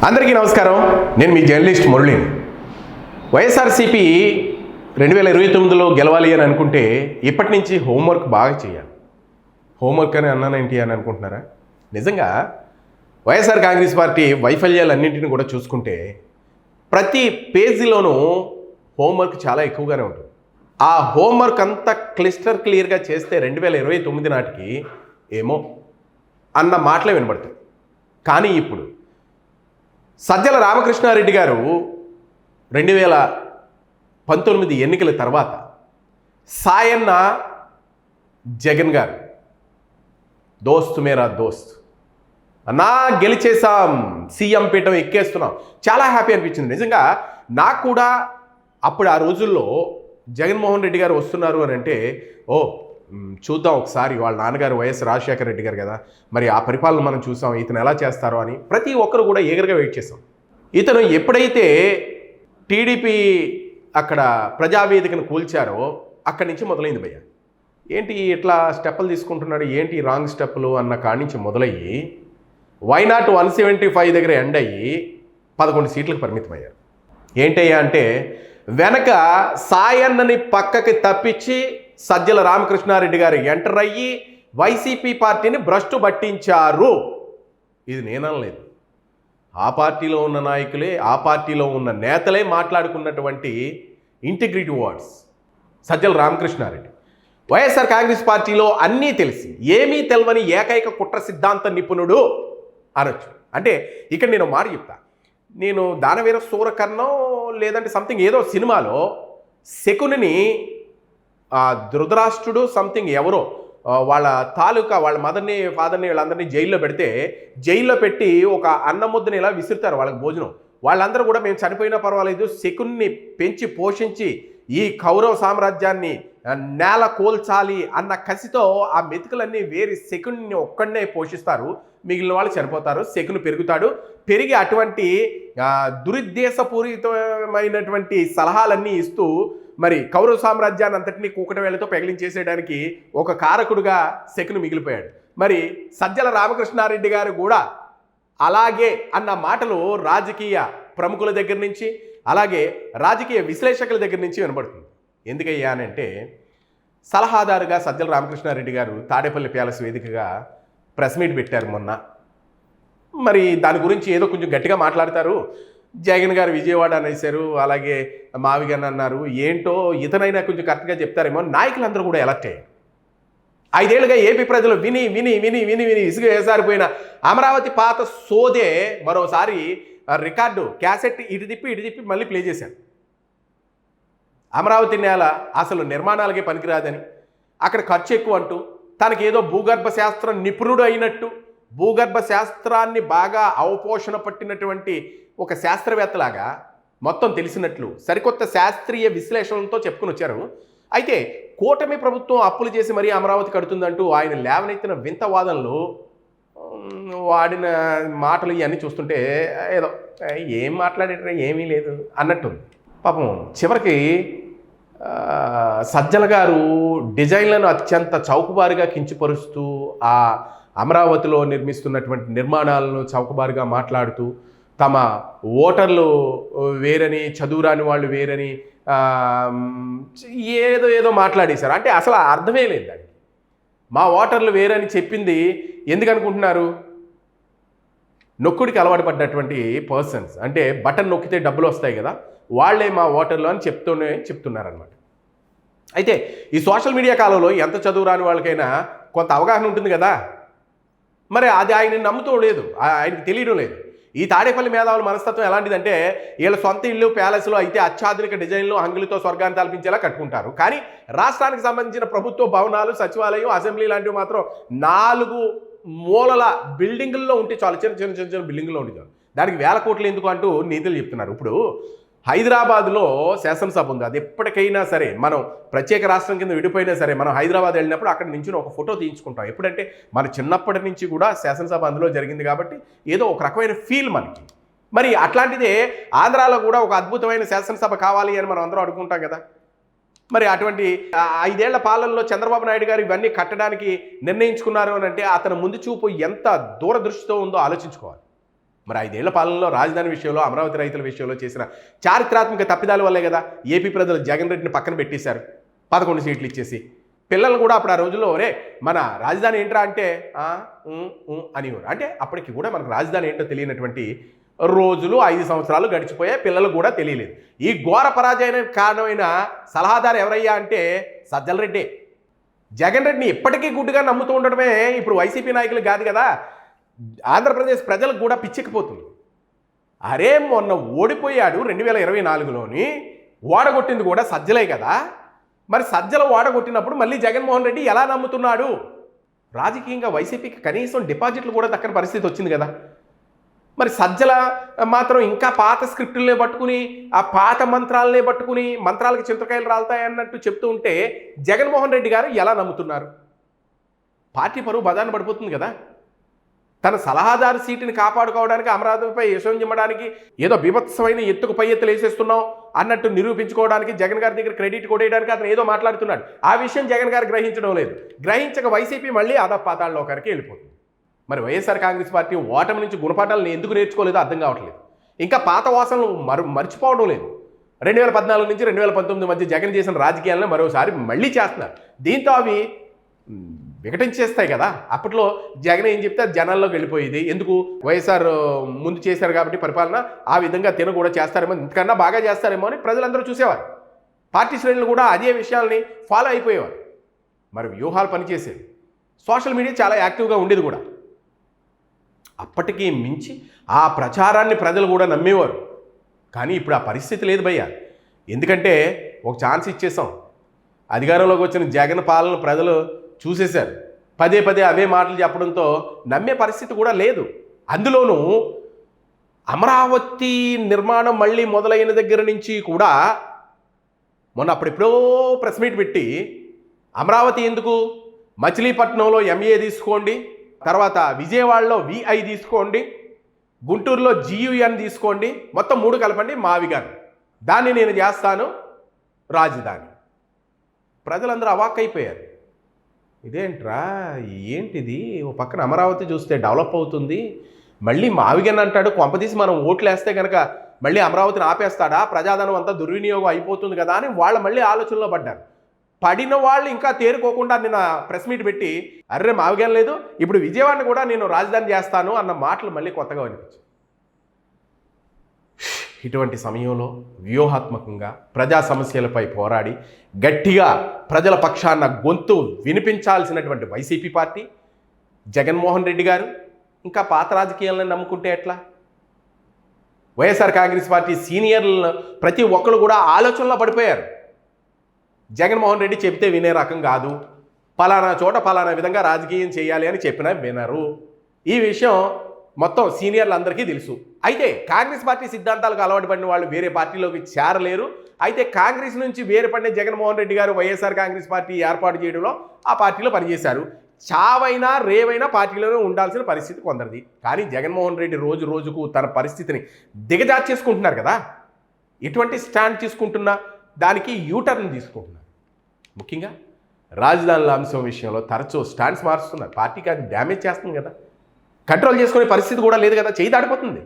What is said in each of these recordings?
అందరికీ నమస్కారం. నేను మీ జర్నలిస్ట్ మురళిని. వైఎస్ఆర్సీపీ 2029లో గెలవాలి అని అనుకుంటే ఇప్పటి నుంచి హోంవర్క్ బాగా చేయాలి. హోంవర్క్ అని అన్నానేంటి అని అనుకుంటున్నారా? నిజంగా వైఎస్ఆర్ కాంగ్రెస్ పార్టీ వైఫల్యాలన్నింటినీ కూడా చూసుకుంటే ప్రతి పేజీలోనూ హోంవర్క్ చాలా ఎక్కువగానే ఉంటుంది. ఆ హోంవర్క్ అంతా క్లియర్గా చేస్తే 2029 నాటికి ఏమో అన్న మాటలే వినబడతాయి. కానీ ఇప్పుడు సజ్జల రామకృష్ణారెడ్డి గారు 2019 ఎన్నికల తర్వాత సాయన్న జగన్ గారు దోస్త్ మేరా దోస్త్ అన్నా గెలిచేసాం, సీఎం పీఠం ఎక్కేస్తున్నాం, చాలా హ్యాపీ అనిపించింది. నిజంగా నాకు కూడా అప్పుడు ఆ రోజుల్లో జగన్మోహన్ రెడ్డి గారు వస్తున్నారు అని అంటే చూద్దాం ఒకసారి, వాళ్ళ నాన్నగారు వైఎస్ రాజశేఖర రెడ్డి గారు కదా, మరి ఆ పరిపాలన మనం చూసాం, ఇతను ఎలా చేస్తారో అని ప్రతి ఒక్కరు కూడా ఈగర్గా వెయిట్ చేసాం. ఇతను ఎప్పుడైతే టీడీపీ అక్కడ ప్రజావేదికను కూల్చారో అక్కడి నుంచి మొదలైంది భయ్య. ఏంటి ఇట్లా స్టెప్పులు తీసుకుంటున్నాడు, ఏంటి రాంగ్ స్టెప్పులు అన్న కాడి నుంచి మొదలయ్యి వైనాట్ 175 దగ్గర ఎండ్ అయ్యి 11 సీట్లకు పరిమితమయ్యారు. ఏంటయ్యా అంటే వెనక సాయన్నని పక్కకి తప్పించి సజ్జల రామకృష్ణారెడ్డి గారు ఎంటర్ అయ్యి వైసీపీ పార్టీని భ్రష్టు పట్టించారు. ఇది నేననలేదు, ఆ పార్టీలో ఉన్న నాయకులే, ఆ పార్టీలో ఉన్న నేతలే మాట్లాడుకున్నటువంటి ఇంటిగ్రిటీ వర్డ్స్. సజ్జల రామకృష్ణారెడ్డి వైఎస్ఆర్ కాంగ్రెస్ పార్టీలో అన్నీ తెలిసి ఏమీ తెలవని ఏకైక కుట్ర సిద్ధాంత నిపుణుడు అనొచ్చు. అంటే ఇక్కడ నేను మాట చెప్తా, నేను దానవీర సూరకర్ణం లేదంటే సంథింగ్ ఏదో సినిమాలో శకునిని ధృతరాష్ట్రుడు సంథింగ్ ఎవరో వాళ్ళ తాలూకా వాళ్ళ మదర్ని ఫాదర్ని వీళ్ళందరినీ జైల్లో పెడితే, జైల్లో పెట్టి ఒక అన్నం ముద్దని ఇలా విసురుతారు వాళ్ళకి భోజనం. వాళ్ళందరూ కూడా మేము చనిపోయినా పర్వాలేదు, శకున్ని పెంచి పోషించి ఈ కౌరవ సామ్రాజ్యాన్ని నేల కోల్చాలి అన్న కసితో ఆ మెతుకులన్నీ వేరి శకున్ని ఒక్కడనే పోషిస్తారు, మిగిలిన వాళ్ళు చనిపోతారు, శకుని పెరుగుతాడు. పెరిగి అటువంటి దురుద్దేశపూరితమైనటువంటి సలహాలన్నీ ఇస్తూ మరి కౌరవ సామ్రాజ్యాన్ని అంతటినీ కూకట వేళతో పెగిలించేసేయడానికి ఒక కారకుడుగా శకుని మిగిలిపోయాడు. మరి సజ్జల రామకృష్ణారెడ్డి గారు కూడా అలాగే అన్న మాటలు రాజకీయ ప్రముఖుల దగ్గర నుంచి అలాగే రాజకీయ విశ్లేషకుల దగ్గర నుంచి వినబడుతుంది. ఎందుకయ్యా అని అంటే సలహాదారుగా సజ్జల రామకృష్ణారెడ్డి గారు తాడేపల్లి ప్యాలెస్ వేదికగా ప్రెస్ మీట్ పెట్టారు మొన్న. మరి దాని గురించి ఏదో కొంచెం గట్టిగా మాట్లాడతారు. జగన్ గారు విజయవాడ అనేసారు, అలాగే మావిగన్ అన్నారు. ఏంటో ఇతనైనా కొంచెం కరెక్ట్గా చెప్తారేమో. నాయకులందరూ కూడా ఎలక్ట్ అయ్యారు. 5 ఏళ్ళుగా ఏపీ ప్రజలు విని విని విని విని విని ఇసుగు వేసారిపోయిన అమరావతి పాత సోదే మరోసారి రికార్డు క్యాసెట్ ఇటు తిప్పి మళ్ళీ ప్లే చేశారు. అమరావతి నేల అసలు నిర్మాణాలకే పనికిరాదని, అక్కడ ఖర్చు ఎక్కువ అంటూ, తనకి ఏదో భూగర్భ శాస్త్రం నిపుణుడు అయినట్టు, భూగర్భ శాస్త్రాన్ని బాగా అవపోషణ పట్టినటువంటి ఒక శాస్త్రవేత్తలాగా మొత్తం తెలిసినట్లు సరికొత్త శాస్త్రీయ విశ్లేషణలతో చెప్పుకుని వచ్చారు. అయితే కూటమి ప్రభుత్వం అప్పులు చేసి మరీ అమరావతి కడుతుందంటూ ఆయన లేవనెత్తిన వింత వాదనలు, వాడిన మాటలు ఇవన్నీ చూస్తుంటే ఏదో ఏం మాట్లాడేట ఏమీ లేదు అన్నట్టుంది. పాపం చివరికి సజ్జల గారు డిజైన్లను అత్యంత చౌకబారుగా కించపరుస్తూ ఆ అమరావతిలో నిర్మిస్తున్నటువంటి నిర్మాణాలను చౌకబారుగా మాట్లాడుతూ తమ ఓటర్లు వేరని, చదువురాని వాళ్ళు వేరని ఏదో మాట్లాడేశారు. అంటే అసలు అర్థమే లేదు దానికి. మా ఓటర్లు వేరని చెప్పింది ఎందుకు అనుకుంటున్నారు? నొక్కుడికి అలవాటు పడ్డటువంటి పర్సన్స్, అంటే బటన్ నొక్కితే డబ్బులు వస్తాయి కదా, వాళ్ళే మా ఓటర్లు అని చెప్తున్నారనమాట. అయితే ఈ సోషల్ మీడియా కాలంలో ఎంత చదువు రాని వాళ్ళకైనా కొంత అవగాహన ఉంటుంది కదా, మరి అది ఆయన నమ్ముతూ లేదు, ఆయనకి తెలియడం లేదు. ఈ తాడేపల్లి మేధావుల మనస్తత్వం ఎలాంటిదంటే, వీళ్ళ సొంత ఇల్లు ప్యాలెస్లో అయితే అత్యాధునిక డిజైన్లు హంగులతో స్వర్గాన్ని తలపించేలా కట్టుకుంటారు. కానీ రాష్ట్రానికి సంబంధించిన ప్రభుత్వ భవనాలు, సచివాలయం, అసెంబ్లీ లాంటివి మాత్రం 4 మూలల బిల్డింగుల్లో ఉంటే చాలు, చిన్న బిల్డింగుల్లో ఉంటే చాలు, దానికి 1000 కోట్లు ఎందుకు అంటూ నీతులు చెప్తున్నారు. ఇప్పుడు హైదరాబాద్లో శాసనసభ ఉంది. అది ఎప్పటికైనా సరే, మనం ప్రత్యేక రాష్ట్రం కింద విడిపోయినా సరే, మనం హైదరాబాద్ వెళ్ళినప్పుడు అక్కడ నుంచి ఒక ఫోటో తీయించుకుంటాం. ఎప్పుడంటే మన చిన్నప్పటి నుంచి కూడా శాసనసభ అందులో జరిగింది కాబట్టి ఏదో ఒక రకమైన ఫీల్ మనకి. మరి అట్లాంటిదే ఆంధ్రాలో కూడా ఒక అద్భుతమైన శాసనసభ కావాలి అని మనం అందరం అనుకుంటాం కదా. మరి అటువంటి 5 ఏళ్ల పాలనలో చంద్రబాబు నాయుడు గారు ఇవన్నీ కట్టడానికి నిర్ణయించుకున్నారు అని అంటే అతని ముందు చూపు ఎంత దూరదృష్టితో ఉందో ఆలోచించుకోవాలి. మరి 5 ఏళ్ల పాలనలో రాజధాని విషయంలో, అమరావతి రైతుల విషయంలో చేసిన చారిత్రాత్మక తప్పిదాల వల్లే కదా ఏపీ ప్రజలు జగన్ రెడ్డిని పక్కన పెట్టేశారు 11 సీట్లు ఇచ్చేసి. పిల్లలు కూడా అప్పుడు ఆ రోజుల్లో ఒరే మన రాజధాని ఏంట్రా అంటే అనేవారు. అంటే అప్పటికి కూడా మనకు రాజధాని ఏంటో తెలియనటువంటి రోజులు 5 సంవత్సరాలు గడిచిపోయాయి. పిల్లలు కూడా తెలియలేదు. ఈ ఘోర పరాజయానికి కారణమైన సలహాదారు ఎవరయ్యా అంటే సజ్జల రెడ్డి. జగన్ రెడ్డిని ఇప్పటికీ గుడ్డుగా నమ్ముతూ ఉండడమే ఇప్పుడు వైసీపీ నాయకులు కాదు కదా, ఆంధ్రప్రదేశ్ ప్రజలకు కూడా పిచ్చెక్కిపోతుంది. అరే మొన్న ఓడిపోయాడు 2024లోని, ఓడగొట్టింది కూడా సజ్జలే కదా, మరి సజ్జల ఓడగొట్టినప్పుడు మళ్ళీ జగన్మోహన్ రెడ్డి ఎలా నమ్ముతున్నాడు? రాజకీయంగా వైసీపీకి కనీసం డిపాజిట్లు కూడా దక్కని పరిస్థితి వచ్చింది కదా. మరి సజ్జల మాత్రం ఇంకా పాత స్క్రిప్టులనే పట్టుకుని, ఆ పాత మంత్రాలనే పట్టుకుని, మంత్రాలకు చింతకాయలు రాలుతాయన్నట్టు చెప్తూ ఉంటే జగన్మోహన్ రెడ్డి గారు ఎలా నమ్ముతున్నారు? పార్టీ పరువు బదాన్ని పడిపోతుంది కదా. తన సలహాదారు సీటుని కాపాడుకోవడానికి, అమరావతిపై యశం చిమ్మడానికి, ఏదో బీభత్సమైన ఎత్తుకు పై ఎత్తులు వేసేస్తున్నాం అన్నట్టు నిరూపించుకోవడానికి, జగన్ గారి దగ్గర క్రెడిట్ కొట్టేయడానికి అతను ఏదో మాట్లాడుతున్నాడు. ఆ విషయం జగన్ గారు గ్రహించడం లేదు. గ్రహించక వైసీపీ మళ్ళీ అధపాతాళలోకి వెళ్ళిపోతుంది. మరి వైఎస్ఆర్ కాంగ్రెస్ పార్టీ ఓటమి నుంచి గుణపాఠాలను ఎందుకు నేర్చుకోలేదో అర్థం కావట్లేదు. ఇంకా పాత వాసనలు మర్చిపోవడం లేదు. 2014 నుంచి 2019 మధ్య జగన్ చేసిన రాజకీయాలను మరోసారి మళ్ళీ చేస్తున్నారు. దీంతో అవి వికటించేస్తాయి కదా. అప్పట్లో జగన్ ఏం చెప్తే జనాల్లోకి వెళ్ళిపోయేది. ఎందుకు? వైఎస్ఆర్ ముందు చేశారు కాబట్టి పరిపాలన, ఆ విధంగా తిన కూడా చేస్తారేమో, ఇంతకన్నా బాగా చేస్తారేమో అని ప్రజలందరూ చూసేవారు. పార్టీ శ్రేణులు కూడా అదే విషయాల్ని ఫాలో అయిపోయేవారు. మరి వ్యూహాలు పనిచేసేవి. సోషల్ మీడియా చాలా యాక్టివ్గా ఉండేది కూడా. అప్పటికీ మించి ఆ ప్రచారాన్ని ప్రజలు కూడా నమ్మేవారు. కానీ ఇప్పుడు ఆ పరిస్థితి లేదు భయ్య. ఎందుకంటే ఒక ఛాన్స్ ఇచ్చేసాం. అధికారంలోకి వచ్చిన జగన్ పాలన ప్రజలు చూసేశారు. పదే పదే అవే మాటలు చెప్పడంతో నమ్మే పరిస్థితి కూడా లేదు. అందులోనూ అమరావతి నిర్మాణం మళ్ళీ మొదలైన దగ్గర నుంచి కూడా మొన్న అప్పుడెప్పుడో ప్రెస్ మీట్ పెట్టి అమరావతి ఎందుకు, మచిలీపట్నంలో ఎంఏ తీసుకోండి, తర్వాత విజయవాడలో విఐ తీసుకోండి, గుంటూరులో జియుఎన్ తీసుకోండి, మొత్తం 3 కలపండి మావిగాను, దాన్ని నేను చేస్తాను రాజధాని. ప్రజలందరూ అవాక్కైపోయారు. ఇదేంట్రా, ఏంటిది? ఓ పక్కన అమరావతి చూస్తే డెవలప్ అవుతుంది, మళ్ళీ మావిగన్ అంటాడు. కొంపదీసి మనం ఓట్లు వేస్తే కనుక మళ్ళీ అమరావతిని ఆపేస్తాడా, ప్రజాధనం అంతా దుర్వినియోగం అయిపోతుంది కదా అని వాళ్ళు మళ్ళీ ఆలోచనలో పడ్డారు. పడిన వాళ్ళు ఇంకా తేరుకోకుండా నిన్న ప్రెస్ మీట్ పెట్టి అర్రే మావిగన్ లేదు, ఇప్పుడు విజయవాడని కూడా నేను రాజధాని చేస్తాను అన్న మాటలు మళ్ళీ కొత్తగా అనిపించాయి. ఇటువంటి సమయంలో వ్యూహాత్మకంగా ప్రజా సమస్యలపై పోరాడి గట్టిగా ప్రజల పక్షాన గొంతు వినిపించాల్సినటువంటి వైసీపీ పార్టీ, జగన్మోహన్ రెడ్డి గారు ఇంకా పాత రాజకీయాలను నమ్ముకుంటే ఎట్లా? వైఎస్ఆర్ కాంగ్రెస్ పార్టీ సీనియర్లను ప్రతి ఒక్కరు కూడా ఆలోచనలో పడిపోయారు. జగన్మోహన్ రెడ్డి చెబితే వినే రకం కాదు, పలానా చోట పలానా విధంగా రాజకీయం చేయాలి అని చెప్పినా వినరు. ఈ విషయం మొత్తం సీనియర్లందరికీ తెలుసు. అయితే కాంగ్రెస్ పార్టీ సిద్ధాంతాలకు అలవాటు పడిన వాళ్ళు వేరే పార్టీలోకి చేరలేరు. అయితే కాంగ్రెస్ నుంచి వేరే పడిన జగన్మోహన్ రెడ్డి గారు వైఎస్ఆర్ కాంగ్రెస్ పార్టీ ఏర్పాటు చేయడంలో ఆ పార్టీలో పనిచేశారు. చావైనా రేవైనా పార్టీలోనే ఉండాల్సిన పరిస్థితి కొందరిది. కానీ జగన్మోహన్ రెడ్డి రోజు రోజుకు తన పరిస్థితిని దిగజార్చేసుకుంటున్నారు కదా. ఎటువంటి స్టాండ్ తీసుకుంటున్నా దానికి యూటర్న్ తీసుకుంటున్నారు. ముఖ్యంగా రాజధానుల అంశం విషయంలో తరచూ స్టాండ్స్ మారుస్తున్నారు. పార్టీకి అది డ్యామేజ్ చేస్తుంది కదా, కంట్రోల్ చేసుకునే పరిస్థితి కూడా లేదు కదా, చేయి దాడిపోతుంది.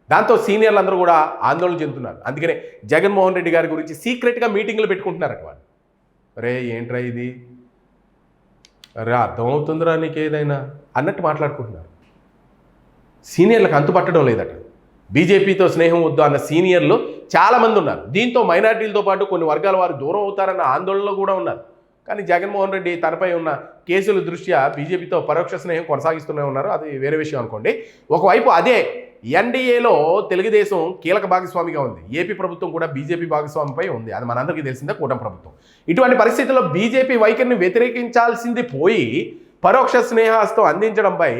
దాంతో సీనియర్లు అందరూ కూడా ఆందోళన చెందుతున్నారు. అందుకనే జగన్మోహన్ రెడ్డి గారి గురించి సీక్రెట్గా మీటింగ్లు పెట్టుకుంటున్నారట వాళ్ళు. రే ఏంట్రా ఇది, అరే అర్థమవుతుందిరా నీకు ఏదైనా అన్నట్టు మాట్లాడుకుంటున్నారు. సీనియర్లకు అంతుపట్టడం లేదట. బీజేపీతో స్నేహం వద్దు అన్న సీనియర్లు చాలామంది ఉన్నారు. దీంతో మైనారిటీలతో పాటు కొన్ని వర్గాల వారు దూరం అవుతారన్న ఆందోళనలో కూడా ఉన్నారు. కానీ జగన్మోహన్ రెడ్డి తనపై ఉన్న కేసుల దృష్ట్యా బీజేపీతో పరోక్ష స్నేహం కొనసాగిస్తూనే ఉన్నారు. అది వేరే విషయం అనుకోండి. ఒకవైపు అదే ఎన్డీఏలో తెలుగుదేశం కీలక భాగస్వామిగా ఉంది. ఏపీ ప్రభుత్వం కూడా బీజేపీ భాగస్వామిపై ఉంది. అది మనందరికీ తెలిసిందే, కూటమి ప్రభుత్వం. ఇటువంటి పరిస్థితుల్లో బీజేపీ వైఖరిని వ్యతిరేకించాల్సింది పోయి పరోక్ష స్నేహాస్తం అందించడంపై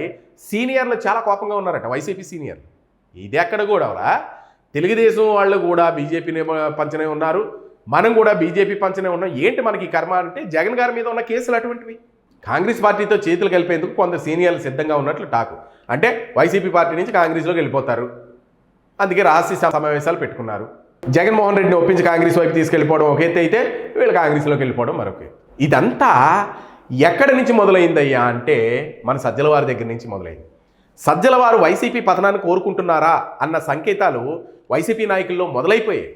సీనియర్లు చాలా కోపంగా ఉన్నారట, వైసీపీ సీనియర్లు. ఇది ఎక్కడ కూడా తెలుగుదేశం వాళ్ళు కూడా బీజేపీని పంచనే ఉన్నారు, మనం కూడా బీజేపీ పంచనే ఉన్నాం. ఏంటి మనకి కర్మ అంటే జగన్ గారి మీద ఉన్న కేసులు అటువంటివి. కాంగ్రెస్ పార్టీతో చేతులు కలిపేందుకు కొందరు సీనియర్లు సిద్ధంగా ఉన్నట్లు టాకు. అంటే వైసీపీ పార్టీ నుంచి కాంగ్రెస్లోకి వెళ్ళిపోతారు. అందుకే రహస్య సమావేశాలు పెట్టుకున్నారు. జగన్మోహన్ రెడ్డిని ఒప్పించి కాంగ్రెస్ వైపు తీసుకెళ్ళిపోవడం ఒక ఎత్తు అయితే, వీళ్ళు కాంగ్రెస్లోకి వెళ్ళిపోవడం మరొక ఎత్తు. ఇదంతా ఎక్కడి నుంచి మొదలైందయ్యా అంటే మన సజ్జల వారి దగ్గర నుంచి మొదలైంది. సజ్జల వారు వైసీపీ పతనాన్ని కోరుకుంటున్నారా అన్న సంకేతాలు వైసీపీ నాయకుల్లో మొదలైపోయాయి.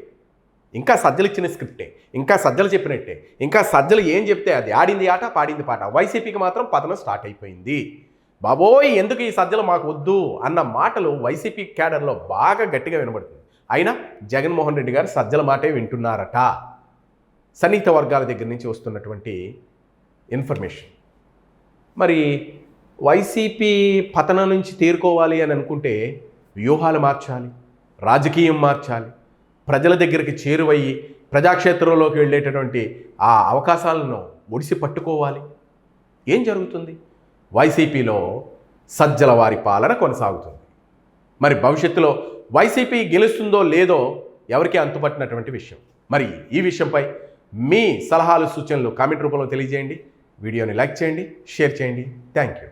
ఇంకా సజ్జలు ఇచ్చిన స్క్రిప్టే, ఇంకా సజ్జలు చెప్పినట్టే, ఇంకా సజ్జలు ఏం చెప్తే అది ఆడింది ఆట పాడింది పాట. వైసీపీకి మాత్రం పతనం స్టార్ట్ అయిపోయింది. బాబోయ్ ఎందుకు ఈ సజ్జలు మాకు వద్దు అన్న మాటలు వైసీపీ క్యాడర్లో బాగా గట్టిగా వినబడుతుంది. అయినా జగన్మోహన్ రెడ్డి గారు సజ్జల మాటే వింటున్నారట. సన్నిహిత వర్గాల దగ్గర నుంచి వస్తున్నటువంటి ఇన్ఫర్మేషన్. మరి వైసీపీ పతనం నుంచి తేరుకోవాలి అని అనుకుంటే వ్యూహాలు మార్చాలి, రాజకీయం మార్చాలి, ప్రజల దగ్గరికి చేరువయ్యి ప్రజాక్షేత్రంలోకి వెళ్ళేటటువంటి ఆ అవకాశాలను ఒడిసి పట్టుకోవాలి. ఏం జరుగుతుంది? వైసీపీలో సజ్జల వారి పాలన కొనసాగుతుంది. మరి భవిష్యత్తులో వైసీపీ గెలుస్తుందో లేదో ఎవరికీ అంతుపట్టినటువంటి విషయం. మరి ఈ విషయంపై మీ సలహాలు సూచనలు కామెంట్ రూపంలో తెలియజేయండి. వీడియోని లైక్ చేయండి, షేర్ చేయండి. Thank you.